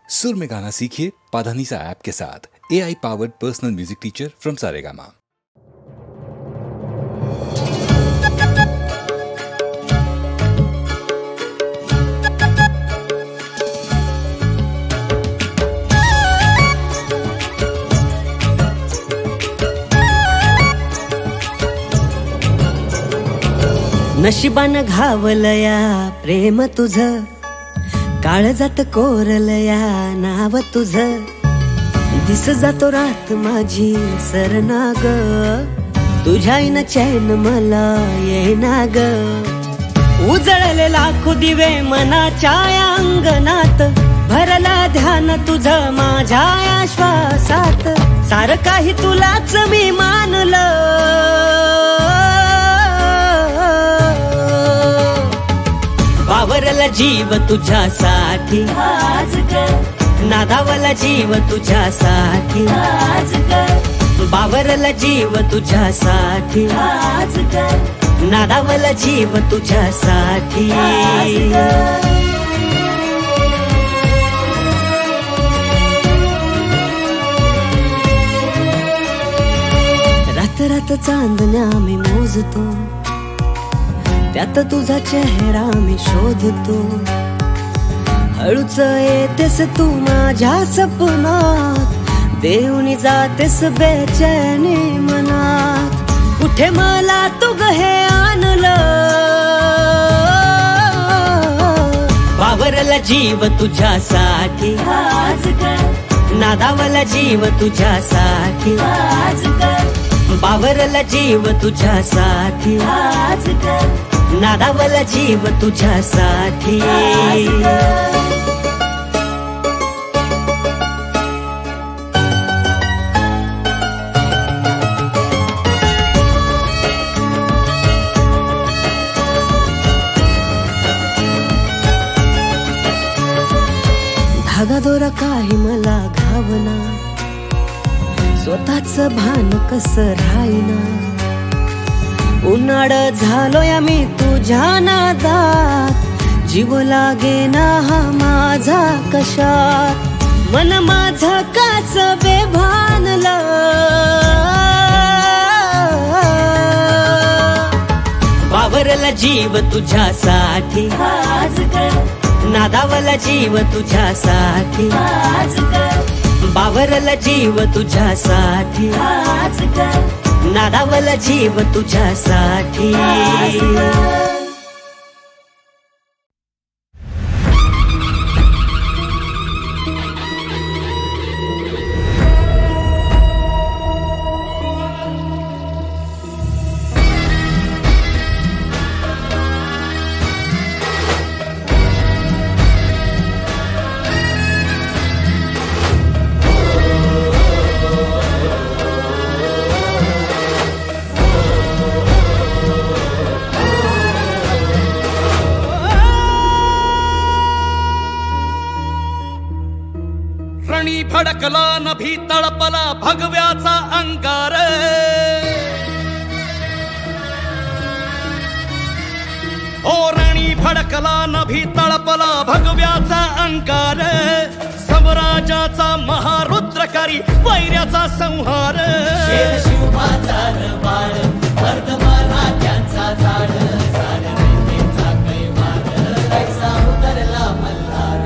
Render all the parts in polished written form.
सुर में गाना सीखिए पाधानीसा ऐप के साथ। AI powered personal music teacher from Saregama. नशिबान घावलया प्रेम तुझं, काळजात कोरलया नाव तुझं, दिस जातो रात माझी सरना ग, तुझ्याईन चैन मला येईना ग. उजळले लाखो दिवे मनाच्या अंगणात, भरला ध्यान तुझं माझ्या श्वासात, सार काही तुलाच मी मानलं. बावरला जीव तुझ्यासाठी आज ग, नादावला जीव तुझ्यासाठी आज ग, बावरला जीव तुझ्यासाठी आज ग, नादावला जीव तुझ्यासाठी आज ग. रात रात चांदण्या मी मोजतो, त्यात तुझा चेहरा मी शोधतो, हळूच येतेस तू माझ्या सपनात, देऊनी जातेस बेचैनी मनात, कुठे मला तू ग हे आणलं. बावरला जीव तुझ्यासाठी आज ग, नादावला जीव तुझ्यासाठी आज ग, बावरला जीव तुझ्यासाठी आज ग, नादावला जीव तुझ्यासाठी आज ग. धागा दोरा काही मला घावना, स्वतःच भान कसं राहीना, उन्हाळ झालोय मी तुझ्या नादात, जीव लागेना हा माझा कशात, मन माझं काच बेभानलं. बावरला जीव तुझ्यासाठी आज ग, नादावला जीव तुझ्यासाठी आज ग, बावरला जीव तुझ्यासाठी आज ग, नादावला जीव तुझ्यासाठी आज ग. भडकला नभी तळपला भगव्याचा अंगार, ओरणी भडकला नभी तळपला भगव्याचा अंगार, समराजाचा महारुद्रकारी वैर्याचा संहार, शिवबाचा बाळ वर्धमाना त्यांचा झाड, साऱ्या कैवार कैसा उतरला मल्हार.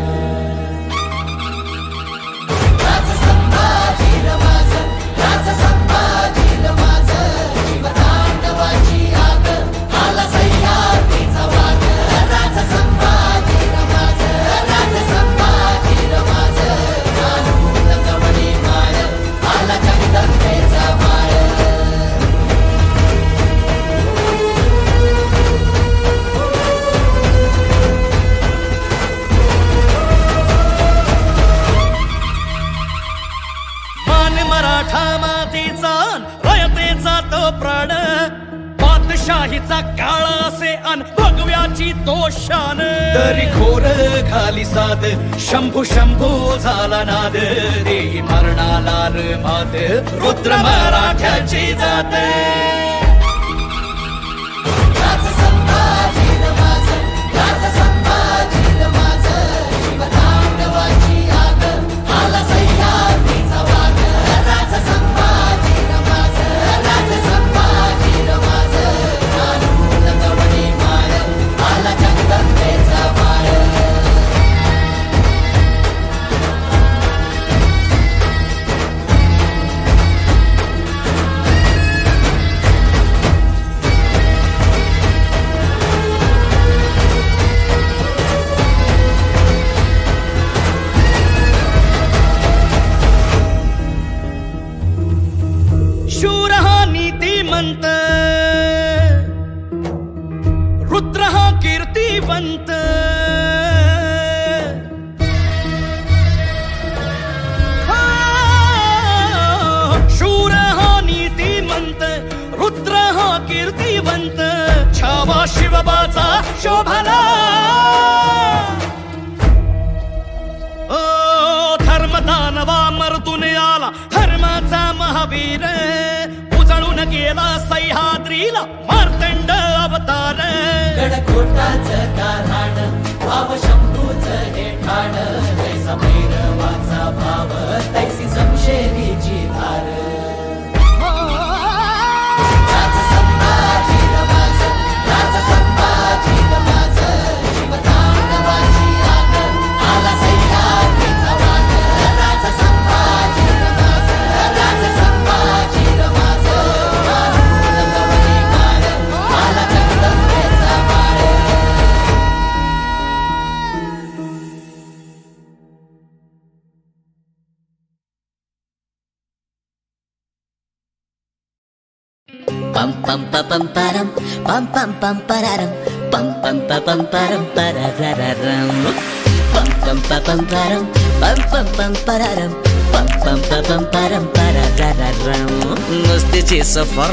शाहीचा काळा असे अन भगव्याची तोशान, तरी घोर घाली साद शंभू शंभू झाला नाद, देही मरणाला मात रुद्र मराठ्याची जात. संभाजी शिवबाचा शोभला धर्मदानवा मर्दून आला धर्माचा महावीर उजळून गेला सह्याद्रीला मार्तंड अवतार गडकोटाचं गाराड भाव शंभूच हे ठाण तैसा भैरवाचा भाव तैसी समशेरीची धार राजा संभाजी नवाज राजा संभाजी नवाज शिवतांडवाची आग आला सह्याद्रीचा वाग राजा संभाजी नवाज राजा संभाजी नवाज लंगवली मार आला जगदंबेचा मार pam pam pam pam param pam pam pam pararam pam pam pam pam param parararam pam pam pam pam param pam pam pam pararam pam pam pam pam param parararam मस्तीची सफर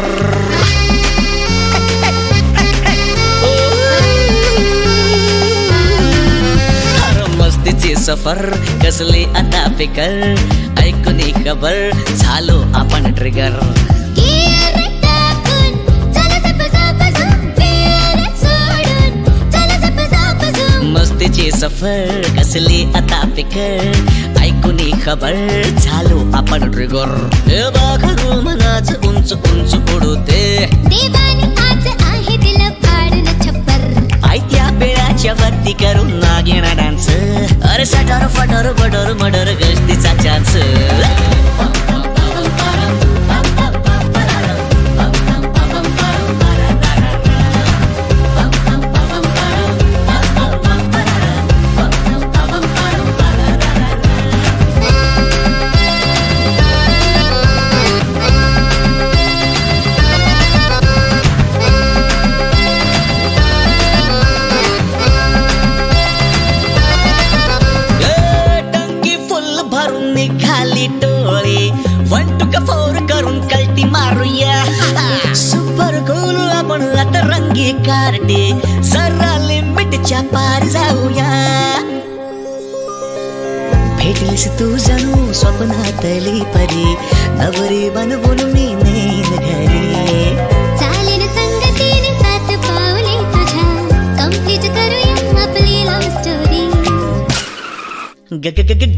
मस्तीची सफर कसली आता फिकर ऐकून खबर झालो आपण ट्रिगर मस्तीची सफर कसली आता फिकर ऐकून खबर झालो आपण ट्रिगर हे बाखरू मनाच उंच उंच उडूते देवानी आज आहे दिल पाडन छप्पर आयत्या बेळाच्या वरती करून नागिणा डान्स अरे सटर फटर बडर मडर गस्तीचा चान्स कार्टे जरा लिमिटच्या पार जाऊया भेटलीस तू जणू स्वप्नातली परी नवरी बनवून मी नेन घरी चालेल संगतीने सात पावले तुझ्या कंप्लीट करूया आपली लव्ह स्टोरी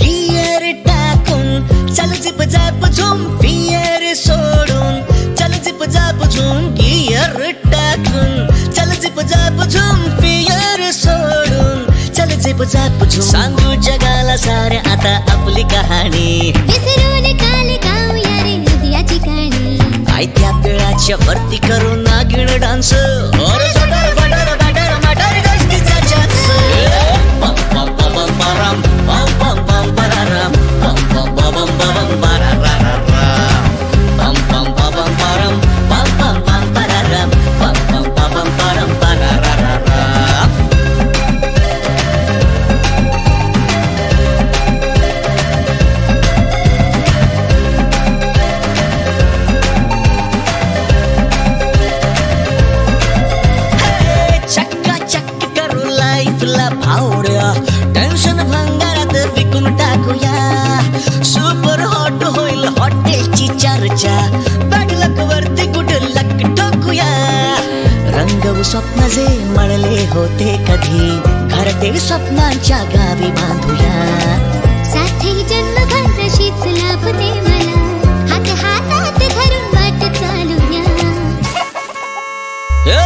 गियर टाकून चल जिप जाप झुम फियर सोडून चल जिप जाप झुम गियर टाकून चल जिप जाप झुम फियर सोडून चल जिप जाप झुम सांगू जगाला साऱ्या आता आपली कहाणी विसरून काल गाऊया रे नदिया ठिकाणी आयत्या पिळाच्या वरती करून नागिण डान्स और सटर बटर बटर मटर गस्तीचा चान्स पम पम पम पराम पम पम पम पराराम पम पम पम पम पराराम पम पम पम पराम पम पम पम पराराम पम पम पम पराम पराराम टेन्शन भंगारात विकून टाकूया सुपर हॉट होईल हॉटेलची चर्चा बॅड लक वरती गुड लक ठोकूया रंगवू स्वप्न जे मळले होते कधी घरटे स्वप्नांच्या गावी बांधूया साथी जन्मभर अशीच लाभते मला हात हातात धरून वाट चालूया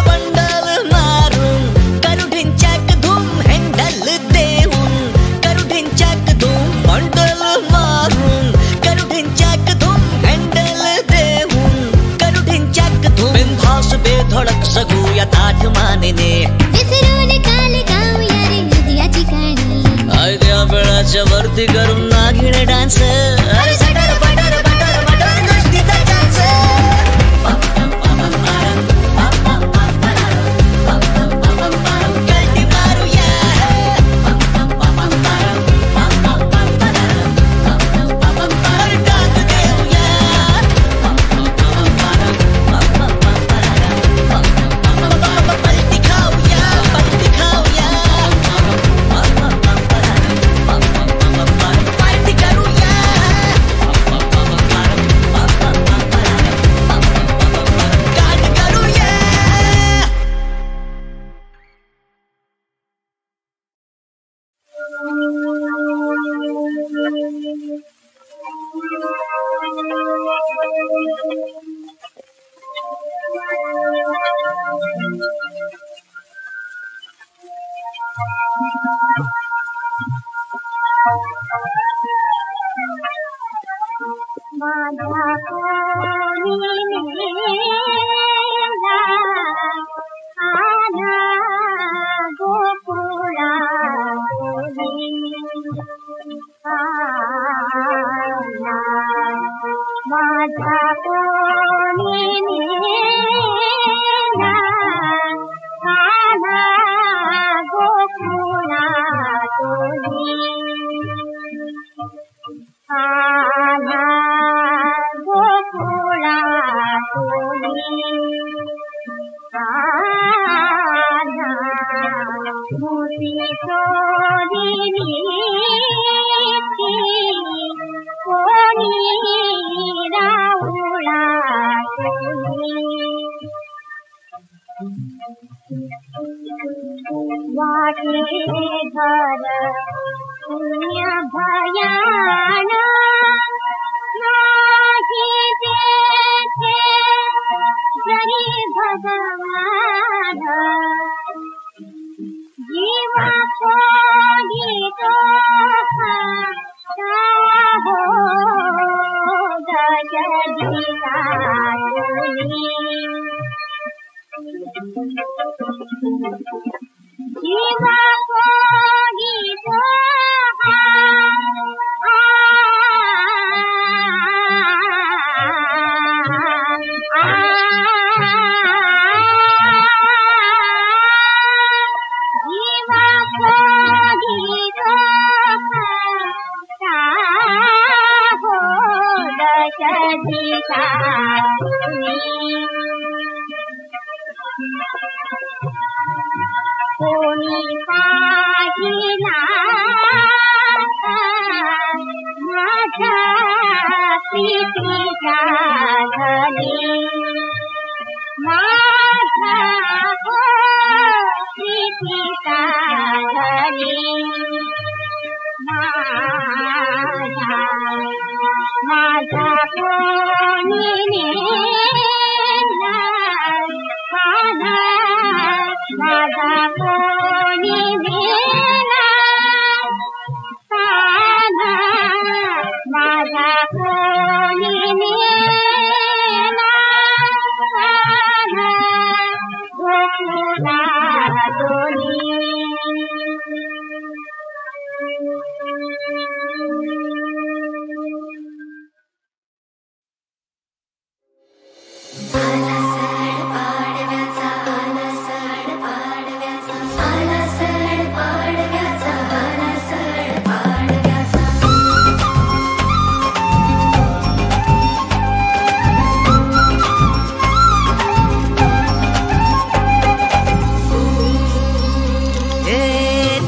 बंडल मारून करू ढिंचाक धूम हँडल देऊन करू ढिंचाक धूम बंडल मारून करू ढिंचाक धूम हँडल देऊन करू ढिंचाक धूम बिनधास बेधडक सगूया ताठ मानेने विसरून काल गाऊया रे नदिया ठिकाणी आयत्या बेळाच्या वरती करून नागिण डान्स अरे सटर बटर बटर मटर गस्तीचा चान्स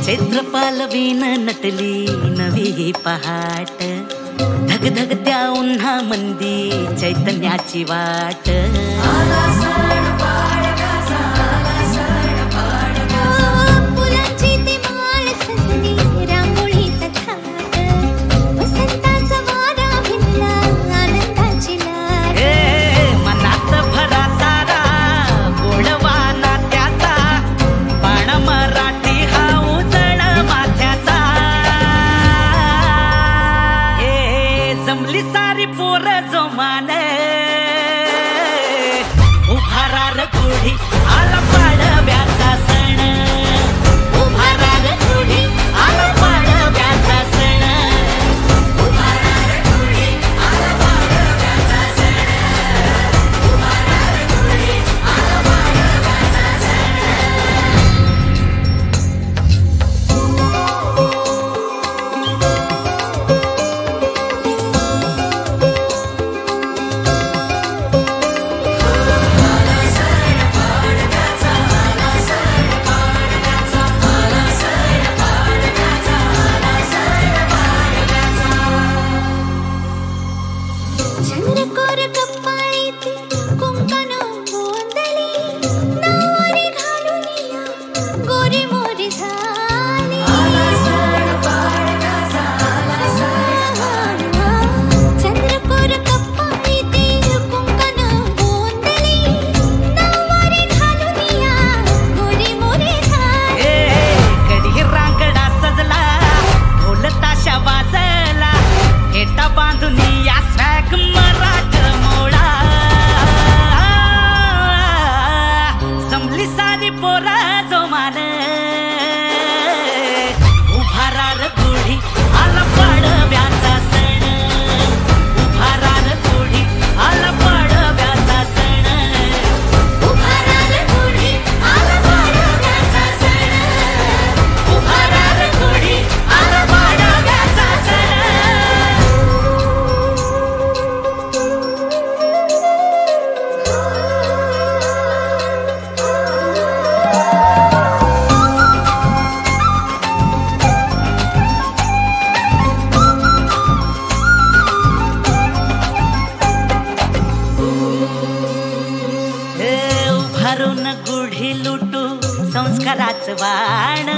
चैत्रपालवीन नटली नवी पहाट धगधगत्या उन्हा मंदी चैतन्याची वाट सारी पोर जोमाने उभारार कुढी आला पाडव्याचा सण उभारार कुढी आला पाडव्याचा सण उभारार कुढी आला पाडव्याचा सण उभारार कुढी आला पाडव्याचा सण संस्काराच वाण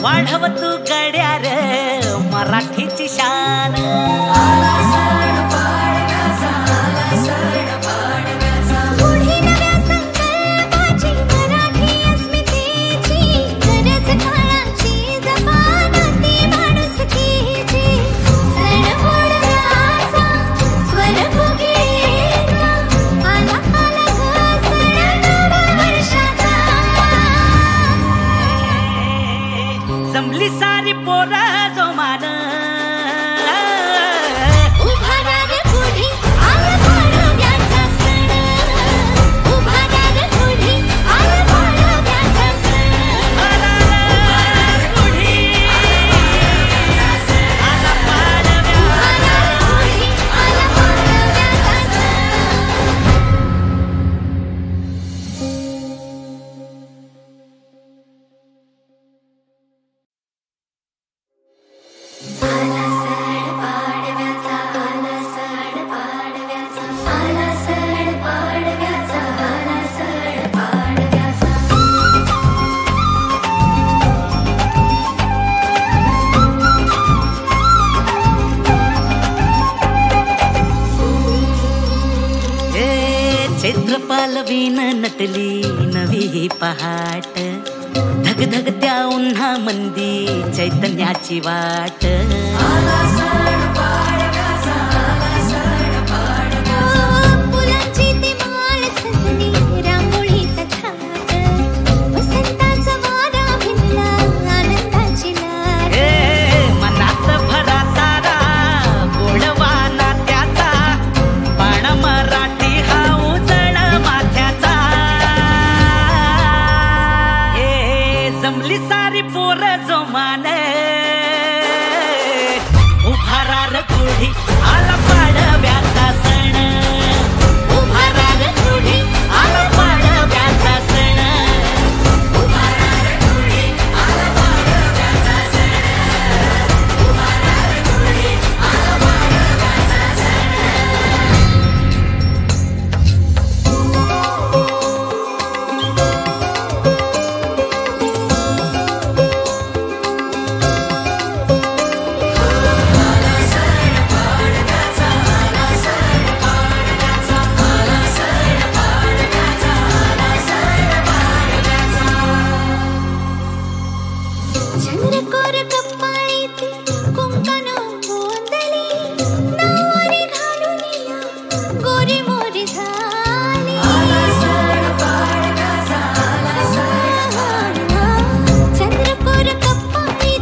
वाढव तू गड्या रे मराठीची शान जमली सारी पोरा जो मान चैत्रपालवीन नटली नवी पहाट धगधगत्या उन्हा मंदी चैतन्याची वाट जमली सारी पोर जो माने उभारार कुढी आला पाडव्याचा सण उभारार कुढी आला पाडव्याचा सण उभारार कुढी आला पाडव्याचा सण उभारार कुढी आला पाडव्याचा सण चंद्रकोर कपाळी कुंकण गोंधळी नवरी घालून या गोरी मोरी झाली चंद्रकोर कपाळी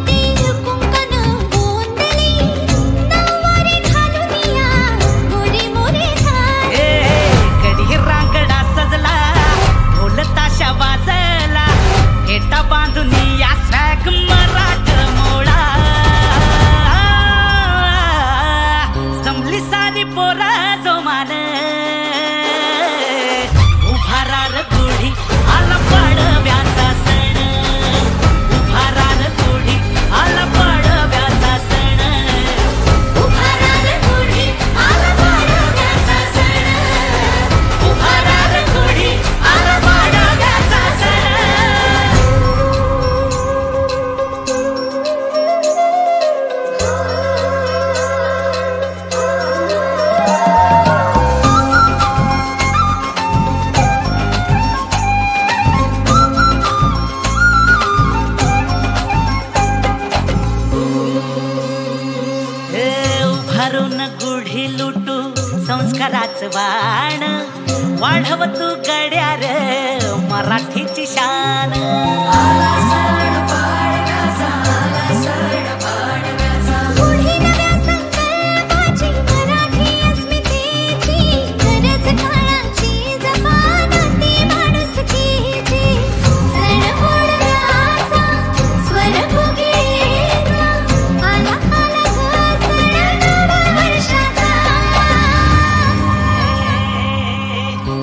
कुंकण गोंधळी नवरी घालून या गोरी मोरी झाली कधी रांगडा सजला ढोल ताशा वाजला फेटा बांधून या स्वॅग मराठ मोळा जमली सारी पोरा जो मान उभारार कुढी आला पाडव्याचा सण उभारार कुढी आला पाडव्याचा सण उभारार कुढी आला पाडव्याचा सण उभारार कुढी आला पाडव्याचा सण उभारून गुढी लुटू संस्काराच वाण वाढव तू गड्या रे मराठीची शान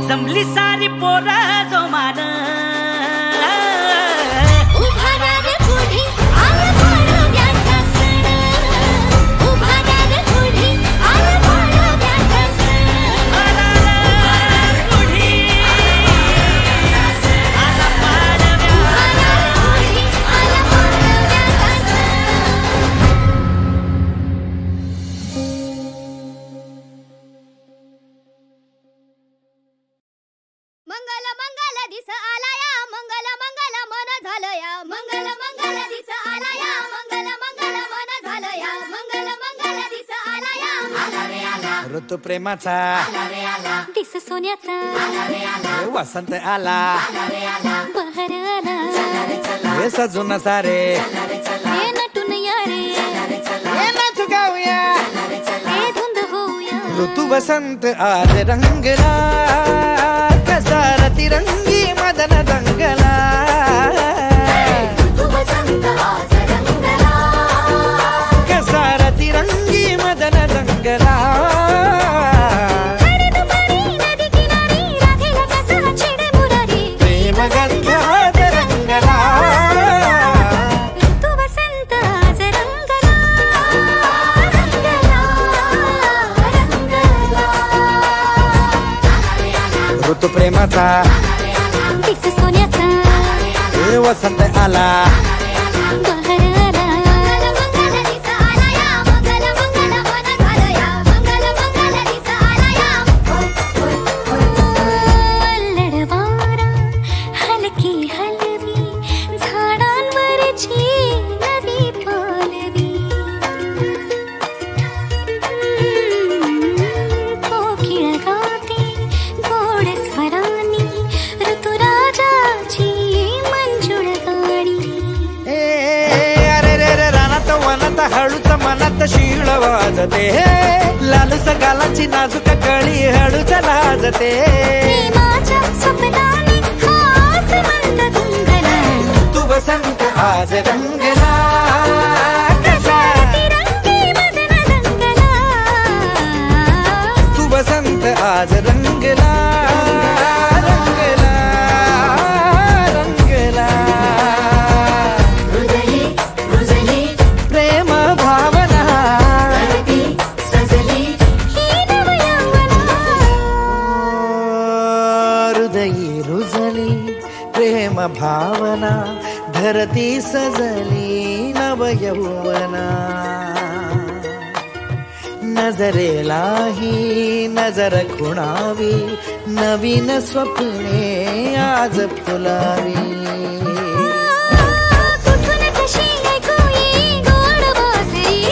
जमली सारी पोरा जो मान ऋतू प्रेमाचा दिस सोन्याचा वसंत आला बहर आला हे सजून सारे हे नटून यारे हे नाचू गाऊया हे धुंद होऊया ऋतू वसंत आज रंगला कसा रतिरंगी मदन दंगला ऋतू वसंत आज रंगला कसा रतिरंगी मदन दंगला हळद पाणी नदी किनारी राधेला कसा छेडे मुरारी प्रेम गंधात रंगला ऋतू वसंत आज रंगला रंगला रंगला ऋतू प्रेमाचा दिस सोन्याचा हे वसंत आला बहर आला मंगल दिस आला या मंगल मंगल मन झालं या मंगल मंगल दिस आला या लढवारा हलकी हलवी झाडांवरची नवी पालवी कोकिळ गाते गोड स्वरांनी ऋतुराजाची मंजुळ गाणी अरे रे रे रानात वनात हळूच मनात शीळ वाजते लालूस गालाची नाजूक कळी हळूच लाजते प्रेमाच्या स्वप्नाने हास मंद धुंदला तू वसंत आज रंगला कसा रंगी मदन रंगला तू वसंत आज रंगला रंगला रंगला हृदये रुजली प्रेम भावना धरती सजली ही नवयौवना हृदयी रुजली प्रेम भावना धरती सजली नवयौवना नजरेला ही नजर खुणावी नवीन स्वप्ने आज फुलावी कुठून कशी ऐकू येई गोड बासरी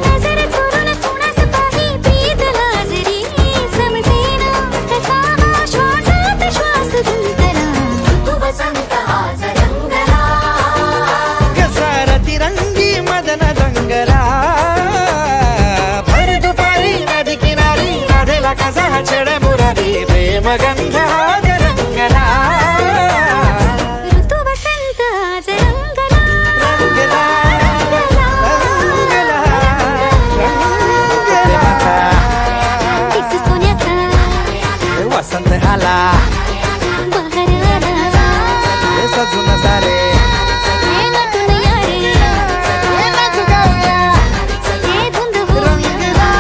नजर चोरून कुणास पाही प्रीत लाजरी समजेना कसा हा श्वासात श्वास गुंतला ऋतू वसंत आज रंगला कसा रतिरंगी मदन दंगला भर दुपारी नदी किनारी राधेला कसा छेडे मुरारी प्रेम गंधात रंगला ऋतू वसंत आज रंगला रंगला रंगला रंगला दिस सोन्याचा वसंत आला बहर आला हे सजून सारे हे नटून यारे हे नाचू गाऊया हे धुंद होऊया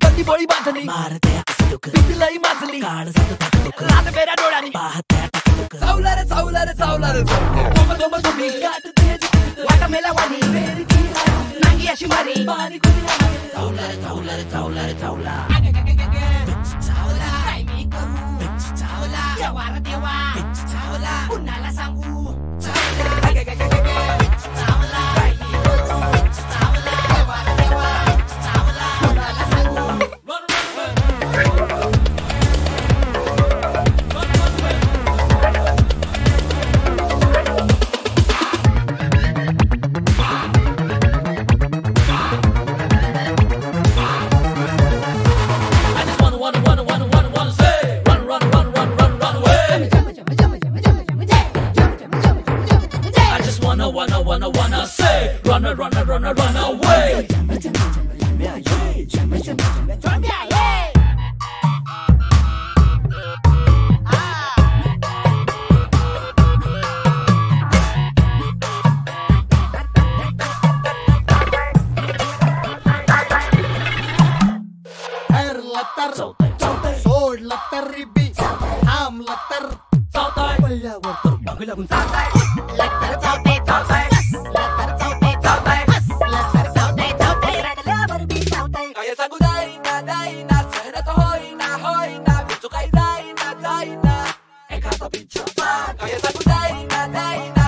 गल्ली बोळी बांधली पिपिलाई माजली रात मेऱ्या डोळ्यानी चावला रे चावला रे चावला रे दोम दोम तुम्ही वाटा मेला वाणी नांगी अशी मारी चावला रे चावला रे चावला रे चावला चावला काय मी करू चावला देवा रे देवा चावला कुणाला सांगू चावला काय मी करू चावला देवा रे देवा चावला कुणाला सांगू I just wanna say, run away. run away. सोड लत्तर रिबी थांब लत्तर पडल्यावर तर मागे लागून लत्तर चावते चावते लत्तर चावते चावते लत्तर चावते चावते रडल्यावर बी चावते काय सांगू दाईना सहनत होईना विचू काही जाईना एखादा पिच्छा काय सांगू दाईना